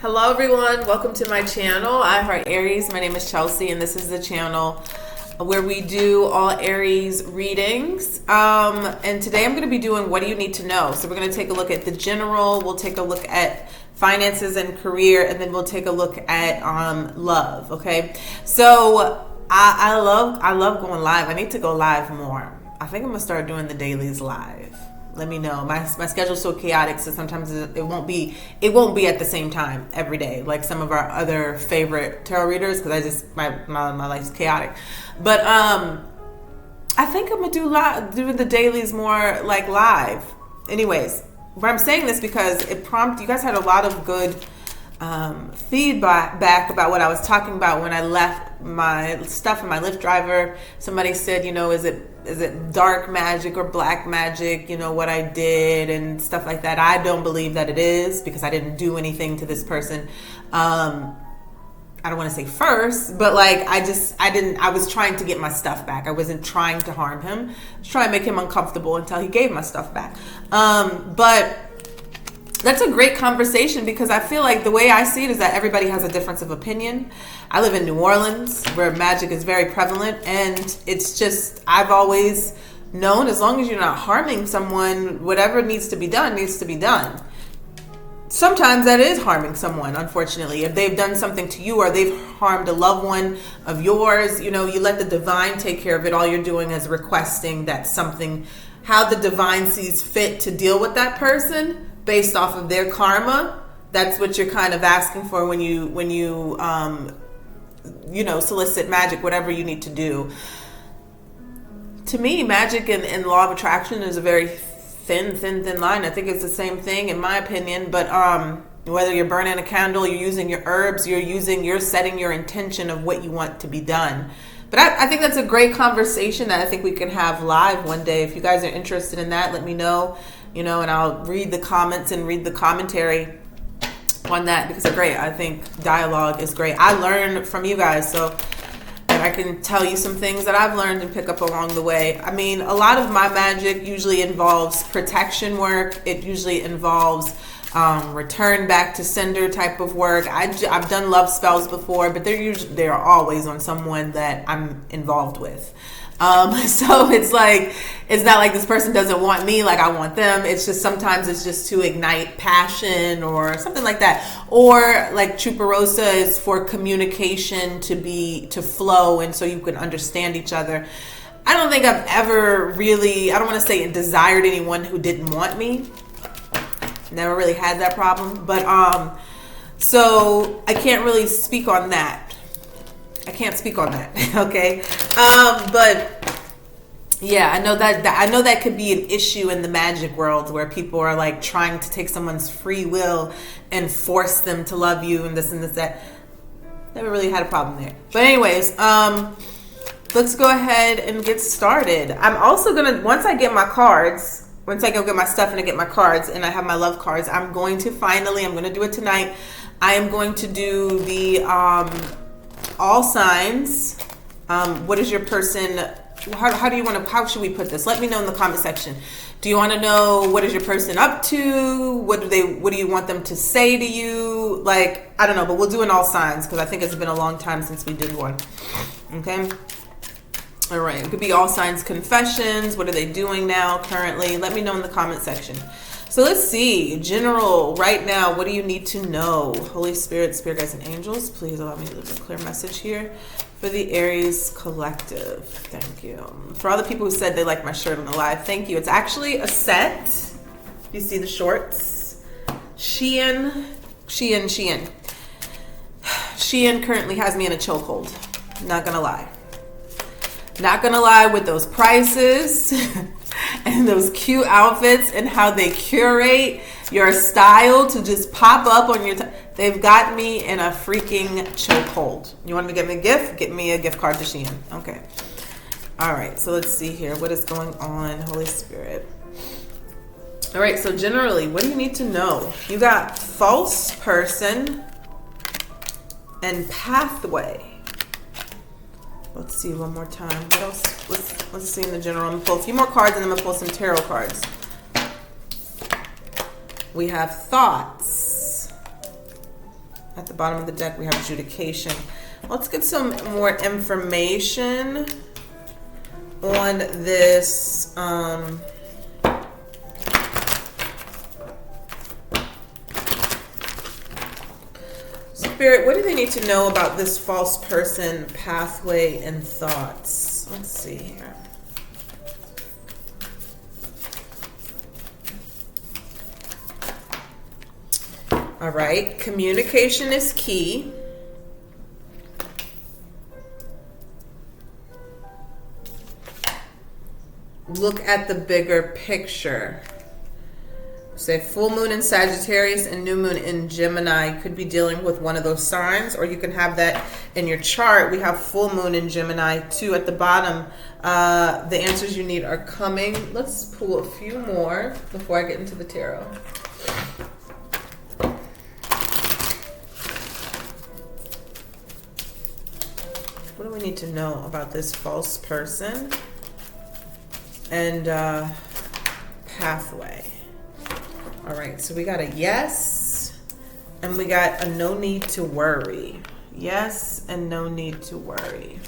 Hello everyone, welcome to my channel. I heart Aries. My name is Chelsea and this is the channel where we do all Aries readings. And today I'm going to be doing what do you need to know. So we're going to take a look at the general, we'll take a look at finances and career, and then we'll take a look at love, okay? So I love going live. I need to go live more. I think I'm going to start doing the dailies live. Let me know. My schedule's so chaotic, so sometimes it won't be at the same time every day, like some of our other favorite tarot readers, because my life's chaotic. But I think I'm gonna do the dailies more like live. Anyways, but I'm saying this because you guys had a lot of good feedback about what I was talking about when I left my stuff in my Lyft driver. Somebody said, is it dark magic or black magic, what I did and stuff like that. I don't believe that it is, because I didn't do anything to this person. I don't want to say first, but I was trying to get my stuff back. I wasn't trying to harm him. I was trying to make him uncomfortable until he gave my stuff back. But that's a great conversation, because I feel like the way I see it is that everybody has a difference of opinion. I live in New Orleans, where magic is very prevalent, and it's just, I've always known, as long as you're not harming someone, whatever needs to be done needs to be done. Sometimes that is harming someone, unfortunately. If they've done something to you or they've harmed a loved one of yours, you let the divine take care of it. All you're doing is requesting that something, how the divine sees fit to deal with that person based off of their karma. That's what you're kind of asking for when you solicit magic, whatever you need to do. To me, magic and law of attraction is a very thin line. I think it's the same thing, in my opinion. But whether you're burning a candle, you're using your herbs, you're setting your intention of what you want to be done. But I think that's a great conversation that I think we can have live one day. If you guys are interested in that, let me know. And I'll read the comments and read the commentary on that, because they're great. I think dialogue is great. I learn from you guys, and I can tell you some things that I've learned and pick up along the way. I mean, a lot of my magic usually involves protection work. It usually involves return back to sender type of work. I've done love spells before, but they're always on someone that I'm involved with. So it's not like this person doesn't want me like I want them. It's just sometimes it's just to ignite passion or something like that. Or like Chuparosa is for communication to flow, and so you can understand each other. I don't think I've ever really, I don't want to say desired anyone who didn't want me. Never really had that problem. But so I can't really speak on that. Okay. But yeah, I know that could be an issue in the magic world, where people are like trying to take someone's free will and force them to love you and this and this, that. Never really had a problem there. But anyways, let's go ahead and get started. I'm also gonna, once I go get my stuff and I get my cards and I have my love cards, I'm going to do it tonight. I am going to do the all signs. What is your person? How should we put this? Let me know in the comment section. Do you want to know what is your person up to? What do you want them to say to you? Like, I don't know, but we'll do an all signs, because I think it's been a long time since we did one. Okay. All right. It could be all signs confessions. What are they doing now currently? Let me know in the comment section. So let's see. General, right now, what do you need to know? Holy Spirit, Spirit guides, and angels, please allow me to leave a clear message here for the Aries collective. Thank you. For all the people who said they liked my shirt on the live, thank you. It's actually a set. You see the shorts? Shein currently has me in a chokehold. Not gonna lie with those prices and those cute outfits and how they curate your style to just pop up on your they've got me in a freaking chokehold. You want me to get me a gift? Get me a gift card to Shein. Okay. All right. So let's see here. What is going on, Holy Spirit? All right. So generally, what do you need to know? You got false person and pathway. Let's see one more time. What else? Let's see in the general. I'm gonna pull a few more cards and then I'm gonna pull some tarot cards. We have thoughts. At the bottom of the deck, we have adjudication. Let's get some more information on this. Spirit, what do they need to know about this false person, pathway, and thoughts? Let's see here. All right, communication is key. Look at the bigger picture. Say full moon in Sagittarius and new moon in Gemini. You could be dealing with one of those signs, or you can have that in your chart. We have full moon in Gemini too at the bottom. The answers you need are coming. Let's pull a few more before I get into the tarot. What do we need to know about this false person and pathway? All right, so we got a yes, and we got a no need to worry. Yes, and no need to worry.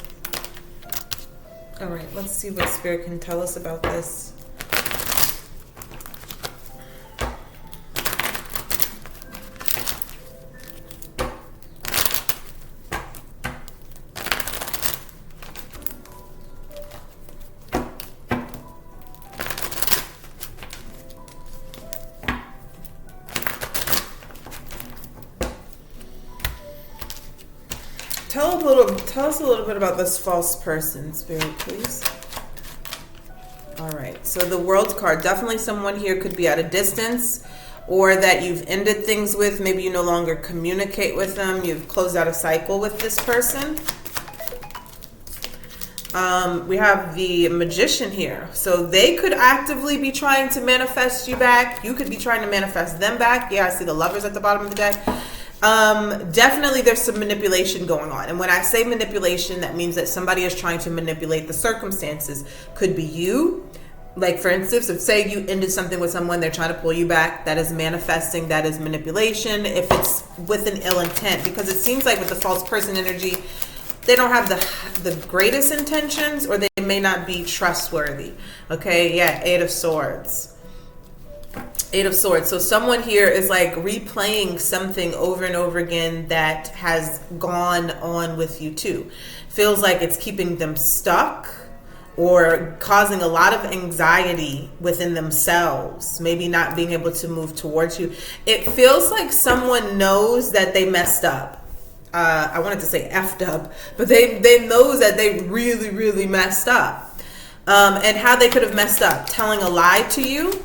All right, let's see what Spirit can tell us about this. Tell us a little bit about this false person, Spirit, please. All right, so the World card, definitely someone here could be at a distance, or that you've ended things with. Maybe you no longer communicate with them. You've closed out a cycle with this person. We have the Magician here. So they could actively be trying to manifest you back. You could be trying to manifest them back. Yeah, I see the Lovers at the bottom of the deck. Definitely there's some manipulation going on. And when I say manipulation, that means that somebody is trying to manipulate the circumstances. Could be you. Like, for instance, if say you ended something with someone, they're trying to pull you back. That is manifesting. That is manipulation. If it's with an ill intent, because it seems like with the false person energy, they don't have the greatest intentions, or they may not be trustworthy. Okay, yeah, Eight of Swords. Eight of Swords. So someone here is like replaying something over and over again that has gone on with you too. Feels like it's keeping them stuck or causing a lot of anxiety within themselves. Maybe not being able to move towards you. It feels like someone knows that they messed up. I wanted to say effed up, but they know that they really, really messed up. And how they could have messed up. Telling a lie to you.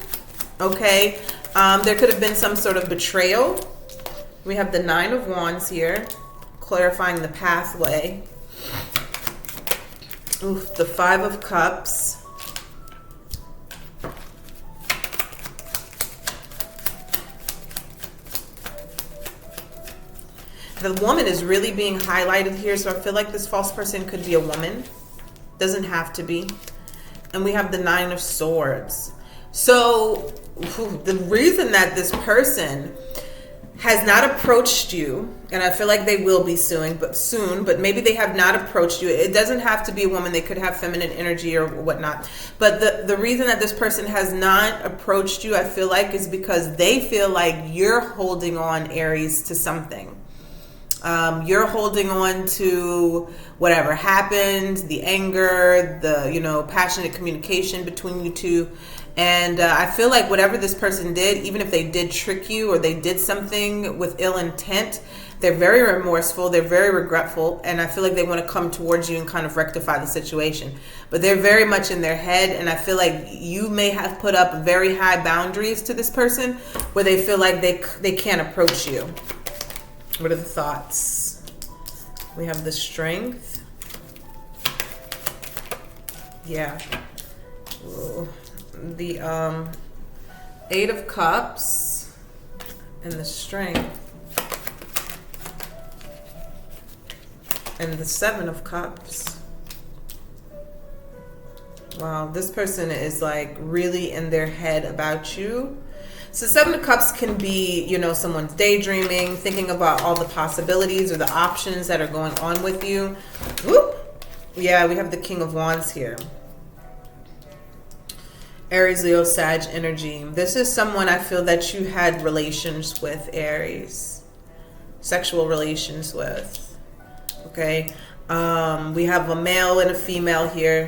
Okay, there could have been some sort of betrayal. We have the Nine of Wands here, clarifying the pathway. Oof, the Five of Cups. The woman is really being highlighted here, so I feel like this false person could be a woman. Doesn't have to be. And we have the Nine of Swords. So the reason that this person has not approached you, and I feel like they will be soon, but maybe they have not approached you. It doesn't have to be a woman. They could have feminine energy or whatnot. But the reason that this person has not approached you, I feel like, is because they feel like you're holding on, Aries, to something. You're holding on to whatever happened, the anger, the, passionate communication between you two. And I feel like whatever this person did, even if they did trick you or they did something with ill intent, they're very remorseful, they're very regretful, and I feel like they want to come towards you and kind of rectify the situation. But they're very much in their head, and I feel like you may have put up very high boundaries to this person where they feel like they can't approach you. What are the thoughts? We have the Strength. Yeah. Ooh. The Eight of Cups and the Strength and the Seven of Cups. Wow, this person is like really in their head about you. So Seven of Cups can be, you know, someone's daydreaming, thinking about all the possibilities or the options that are going on with you. Whoop. Yeah, we have the King of Wands here. Aries, Leo, Sag energy. This is someone I feel that you had relations with, Aries. Sexual relations with. Okay. We have a male and a female here.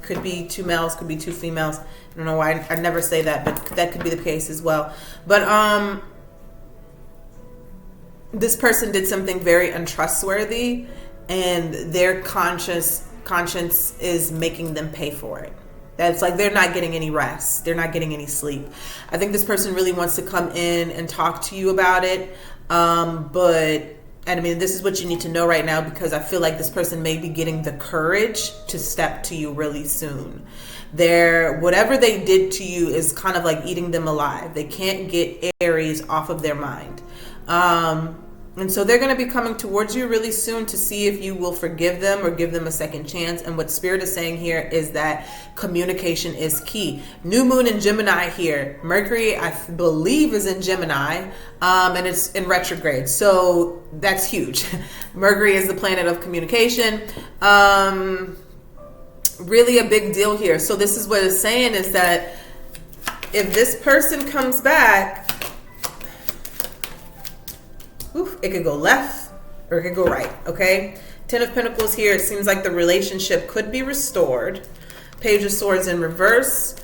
Could be two males, could be two females. I don't know why I never say that, but that could be the case as well. But this person did something very untrustworthy, and their conscience is making them pay for it. That's like they're not getting any rest. They're not getting any sleep. I think this person really wants to come in and talk to you about it. And I mean, this is what you need to know right now, because I feel like this person may be getting the courage to step to you really soon. Whatever they did to you is kind of like eating them alive. They can't get Aries off of their mind. And so they're going to be coming towards you really soon to see if you will forgive them or give them a second chance. And what Spirit is saying here is that communication is key. New moon in Gemini here. Mercury, I believe, is in Gemini, and it's in retrograde. So that's huge. Mercury is the planet of communication. Really a big deal here. So this is what it's saying, is that if this person comes back, it could go left or it could go right, okay? Ten of Pentacles here. It seems like the relationship could be restored. Page of Swords in reverse.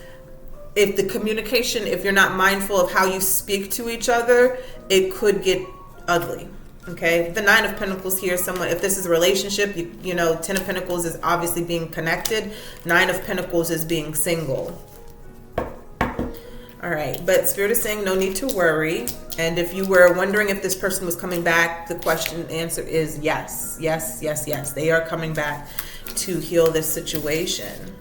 If the communication, if you're not mindful of how you speak to each other, it could get ugly, okay? The Nine of Pentacles here. If this is a relationship, you know, Ten of Pentacles is obviously being connected. Nine of Pentacles is being single. All right, but Spirit is saying no need to worry. And if you were wondering if this person was coming back, the answer is yes, yes, yes, yes. They are coming back to heal this situation.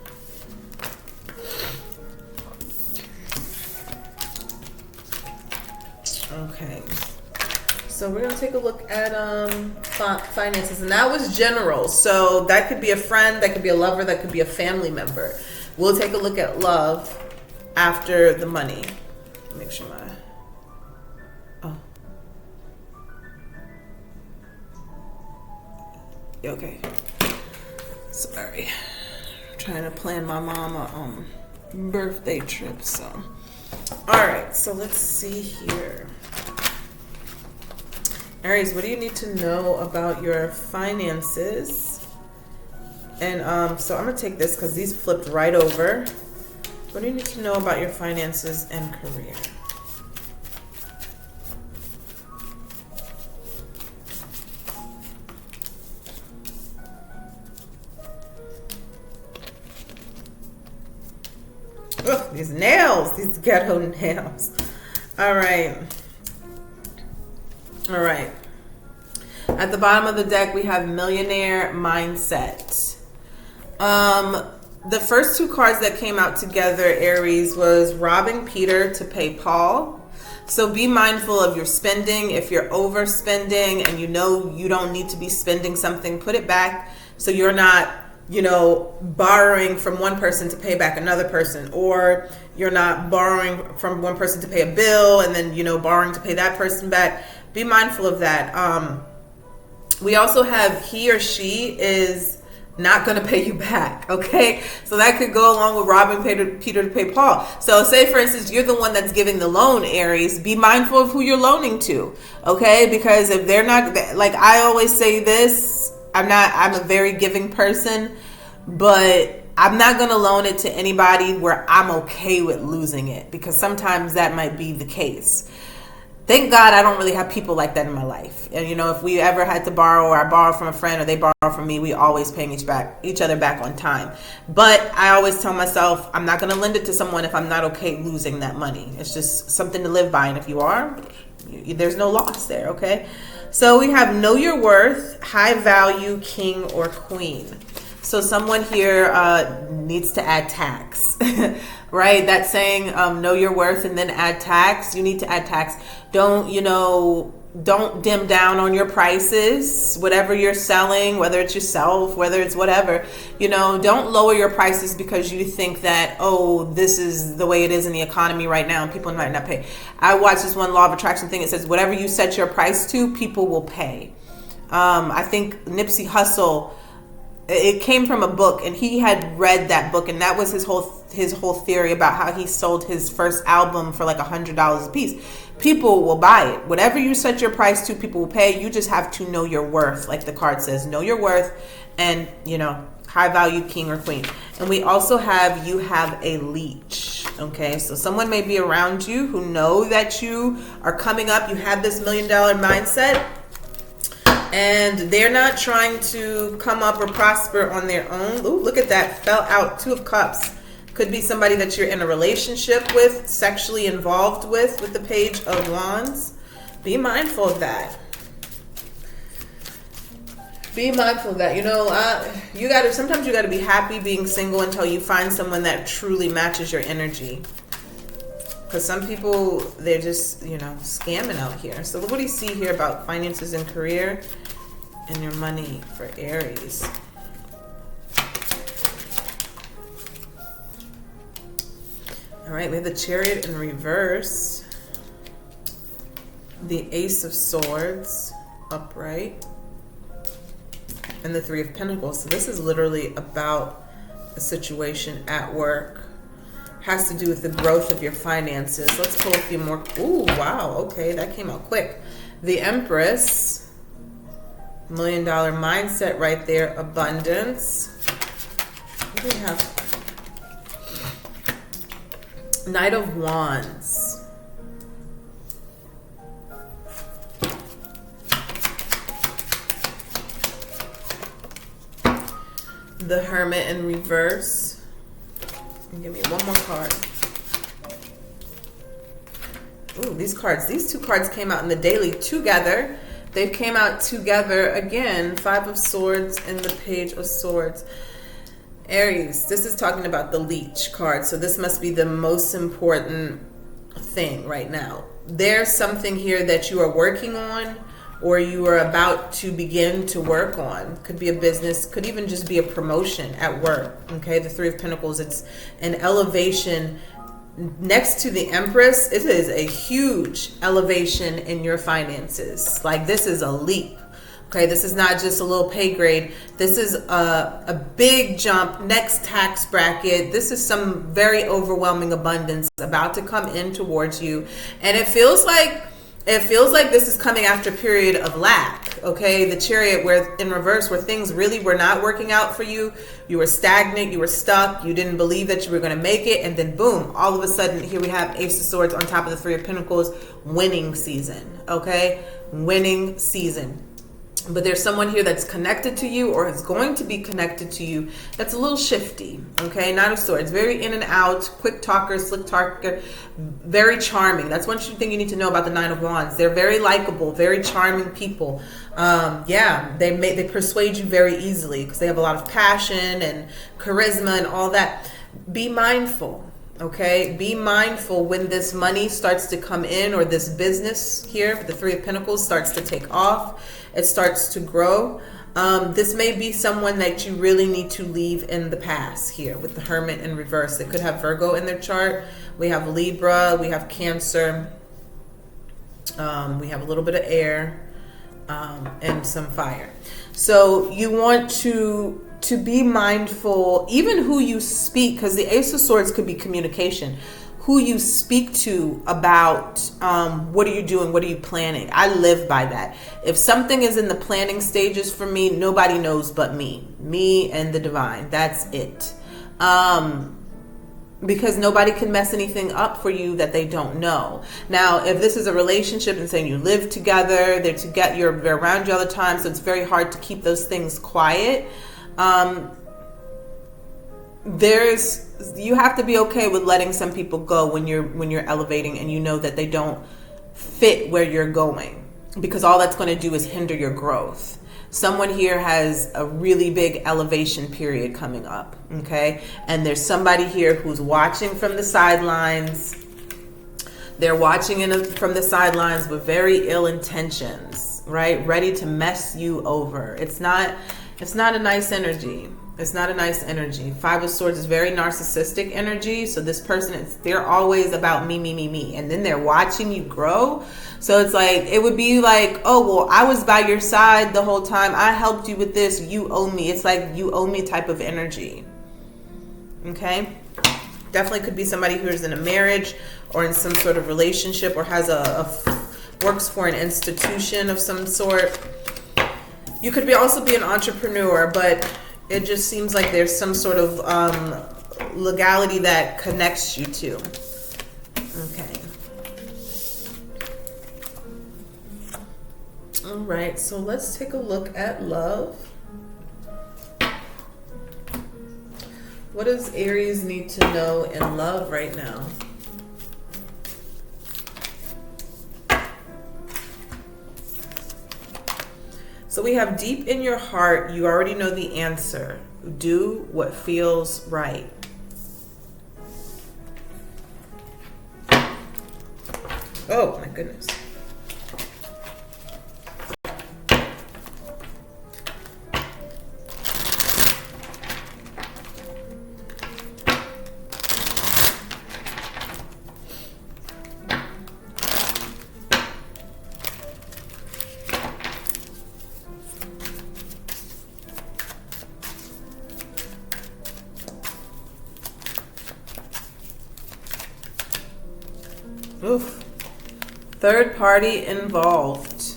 Okay, so we're gonna take a look at finances, and that was general. So that could be a friend, that could be a lover, that could be a family member. We'll take a look at love after the money. Make sure okay. Sorry. I'm trying to plan my mom a birthday trip, so. Alright, so let's see here. Aries, what do you need to know about your finances? And so I'm gonna take this because these flipped right over. What do you need to know about your finances and career? Ugh, these nails, these ghetto nails. All right. All right. At the bottom of the deck, we have millionaire mindset. The first two cards that came out together, Aries, was robbing Peter to pay Paul. So be mindful of your spending. If you're overspending and you know you don't need to be spending something, put it back so you're not, you know, borrowing from one person to pay back another person, or you're not borrowing from one person to pay a bill and then, you know, borrowing to pay that person back. Be mindful of that. We also have he or she is not going to pay you back, okay? So that could go along with robbing Peter to pay Paul. So say, for instance, you're the one that's giving the loan, Aries. Be mindful of who you're loaning to, okay? Because if they're not, like I always say this, I'm a very giving person, but I'm not going to loan it to anybody where I'm okay with losing it, because sometimes that might be the case. Thank God I don't really have people like that in my life. And, you know, if we ever had to borrow, or I borrow from a friend or they borrow from me, we always paying each other back on time. But I always tell myself I'm not going to lend it to someone if I'm not okay losing that money. It's just something to live by. And if you are, there's no loss there, okay? So we have know your worth, high value, king or queen. So someone here needs to add tax, right? That's saying know your worth and then add tax. You need to add tax. Don't, you know, don't dim down on your prices, whatever you're selling, whether it's yourself, whether it's whatever, don't lower your prices because you think that, oh, this is the way it is in the economy right now and people might not pay. I watched this one law of attraction thing. It says, whatever you set your price to, people will pay. I think Nipsey Hussle, it came from a book, and he had read that book, and that was his whole theory about how he sold his first album for like $100 a piece. People will buy it. Whatever you set your price to, people will pay. You just have to know your worth. Like the card says, know your worth, and high value king or queen. And we also have, you have a leech. Okay, so someone may be around you who know that you are coming up. You have this $1 million mindset, and they're not trying to come up or prosper on their own. Ooh, look at that. Fell out. 2 of Cups. Could be somebody that you're in a relationship with, sexually involved with the Page of Wands. Be mindful of that. Be mindful of that. Sometimes you gotta be happy being single until you find someone that truly matches your energy. Because some people, they're just, scamming out here. So what do you see here about finances and career and your money for Aries? All right, we have the Chariot in reverse, the Ace of Swords upright, and the 3 of Pentacles. So this is literally about a situation at work. Has to do with the growth of your finances. Let's pull a few more. Ooh, wow. Okay, that came out quick. The Empress, $1 million mindset right there. Abundance. What do we have? Knight of Wands. The Hermit in reverse. Give me one more card. Ooh, these 2 cards came out in the daily together. They came out together again. 5 of Swords and the Page of Swords. Aries, this is talking about the Leech card. So this must be the most important thing right now. There's something here that you are working on, or you are about to begin to work on. Could be a business, could even just be a promotion at work. Okay, the 3 of Pentacles, it's an elevation. Next to the Empress, it is a huge elevation in your finances. Like, this is a leap. Okay, this is not just a little pay grade. This is a big jump, next tax bracket. This is some very overwhelming abundance about to come in towards you. And it feels like this is coming after a period of lack. Okay, the Chariot, where in reverse, where things really were not working out for you. You were stagnant, you were stuck, you didn't believe that you were going to make it, and then boom, all of a sudden, here we have Ace of Swords on top of the 3 of Pentacles. Winning season. Okay, winning season. But there's someone here that's connected to you, or is going to be connected to you, that's a little shifty. Okay, Knight of Swords, very in and out, quick talker, slick talker, very charming. That's one thing you need to know about the Nine of Wands. They're very likable, very charming people. They persuade you very easily because they have a lot of passion and charisma and all that. Be mindful. Okay, be mindful when this money starts to come in, or this business here, the 3 of Pentacles, starts to take off. It starts to grow. This may be someone that you really need to leave in the past here with the Hermit in reverse. They could have Virgo in their chart. We have Libra. We have Cancer. We have a little bit of air and some fire. So you want to be mindful, even who you speak, because the Ace of Swords could be communication. Who you speak to about what are you doing, what are you planning. I live by that. If something is in the planning stages for me, nobody knows but me and the divine. That's it. Because nobody can mess anything up for you that they don't know. Now, if this is a relationship and saying you live together, you're around you all the time, so it's very hard to keep those things quiet. You have to be okay with letting some people go when you're elevating and you know that they don't fit where you're going, because all that's going to do is hinder your growth. Someone here has a really big elevation period coming up, okay? And there's somebody here who's watching from the sidelines. They're watching from the sidelines with very ill intentions, right? Ready to mess you over. It's not a nice energy. It's not a nice energy. Five of Swords is very narcissistic energy. So this person, they're always about me, me, me, me. And then they're watching you grow. So it's like, it would be like, oh, well, I was by your side the whole time. I helped you with this. You owe me. It's like you owe me type of energy. Okay? Definitely could be somebody who is in a marriage or in some sort of relationship or has works for an institution of some sort. You could also be an entrepreneur, but it just seems like there's some sort of legality that connects you to. Okay. All right, so let's take a look at love. What does Aries need to know in love right now? So we have deep in your heart, you already know the answer. Do what feels right. Oh my goodness. Oof. Third party involved.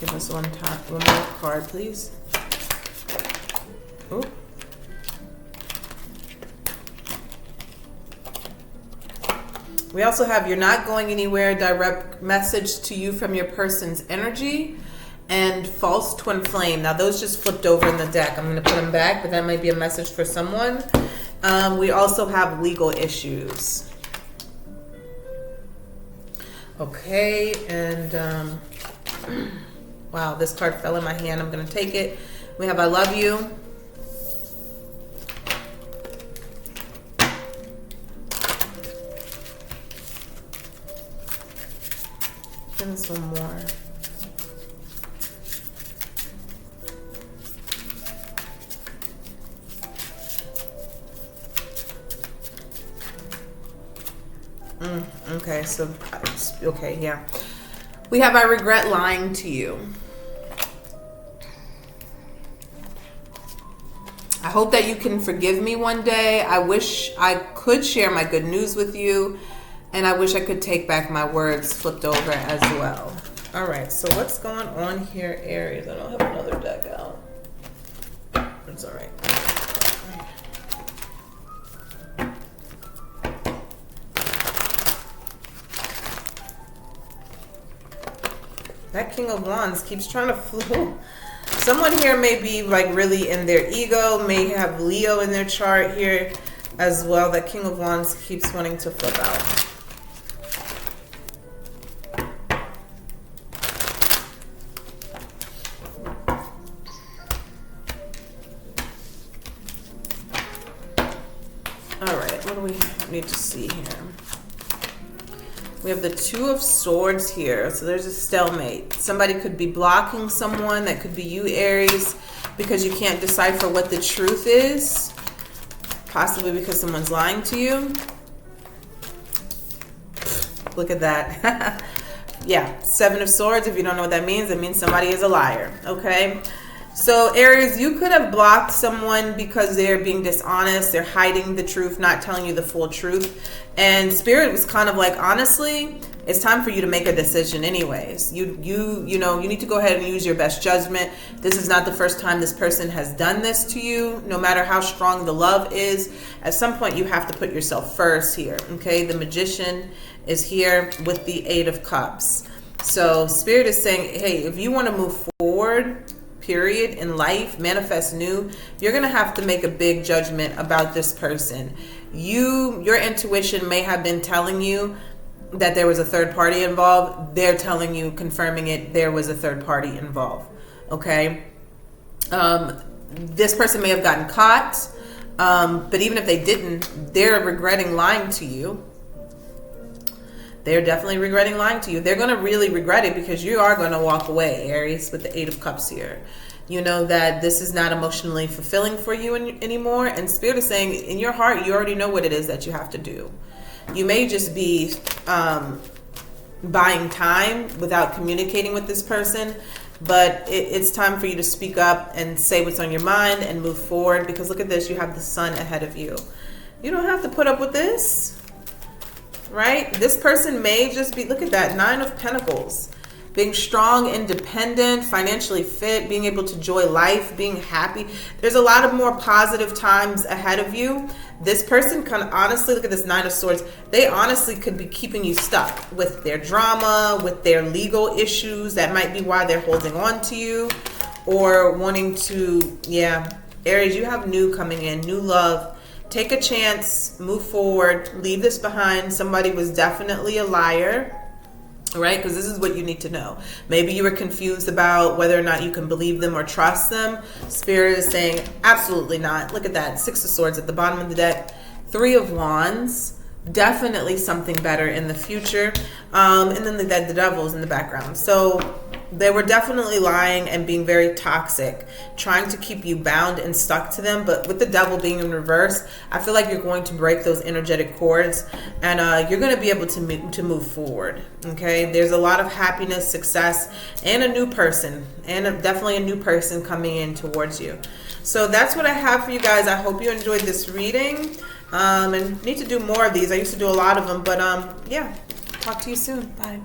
Give us one more card, please. Ooh. We also have you're not going anywhere, direct message to you from your person's energy, and false twin flame. Now those just flipped over in the deck. I'm going to put them back, but that might be a message for someone. We also have legal issues. Okay, and wow, this card fell in my hand. I'm going to take it. We have I love you. Give us one more. Okay, so, okay, yeah. We have I regret lying to you. I hope that you can forgive me one day. I wish I could share my good news with you. And I wish I could take back my words, flipped over as well. All right, so what's going on here, Aries? I don't have another deck out. It's all right. That King of Wands keeps trying to flow. Someone here may be like really in their ego, may have Leo in their chart here as well. That King of Wands keeps wanting to flip out. All right, what do we need to see here? We have the Two of Swords here. So there's a stalemate. Somebody could be blocking someone. That could be you, Aries, because you can't decipher what the truth is. Possibly because someone's lying to you. Look at that. Yeah, Seven of Swords. If you don't know what that means, it means somebody is a liar. Okay? So Aries, you could have blocked someone because they're being dishonest, they're hiding the truth, not telling you the full truth. And Spirit was kind of like, honestly, it's time for you to make a decision anyways. You need to go ahead and use your best judgment. This is not the first time this person has done this to you. No matter how strong the love is, at some point you have to put yourself first here. Okay, the Magician is here with the Eight of Cups. So Spirit is saying, hey, if you want to move forward, period, in life, manifest new, you're going to have to make a big judgment about this person. Your intuition may have been telling you that there was a third party involved. They're telling you, confirming it, there was a third party involved. Okay? This person may have gotten caught. But even if they didn't, they're regretting lying to you. They're definitely regretting lying to you. They're going to really regret it because you are going to walk away, Aries, with the 8 of Cups here. You know that this is not emotionally fulfilling for you anymore. And Spirit is saying in your heart, you already know what it is that you have to do. You may just be buying time without communicating with this person, but it's time for you to speak up and say what's on your mind and move forward, because look at this, you have the sun ahead of you. You don't have to put up with this, right? This person may just be, look at that, 9 of Pentacles. Being strong, independent, financially fit, being able to enjoy life, being happy. There's a lot of more positive times ahead of you. This person can honestly, look at this 9 of Swords. They honestly could be keeping you stuck with their drama, with their legal issues. That might be why they're holding on to you or wanting to, Aries, you have new coming in, new love. Take a chance, move forward, leave this behind. Somebody was definitely a liar. Right? Because this is what you need to know. Maybe you were confused about whether or not you can believe them or trust them. Spirit is saying absolutely not. Look at that. 6 of Swords at the bottom of the deck. 3 of Wands. Definitely something better in the future. And then the Devil's in the background. So they were definitely lying and being very toxic, trying to keep you bound and stuck to them. But with the Devil being in reverse, I feel like you're going to break those energetic cords, and you're going to be able to move forward. Okay, there's a lot of happiness, success, and a new person, and definitely a new person coming in towards you. So that's what I have for you guys. I hope you enjoyed this reading, and need to do more of these. I used to do a lot of them, but yeah, talk to you soon. Bye.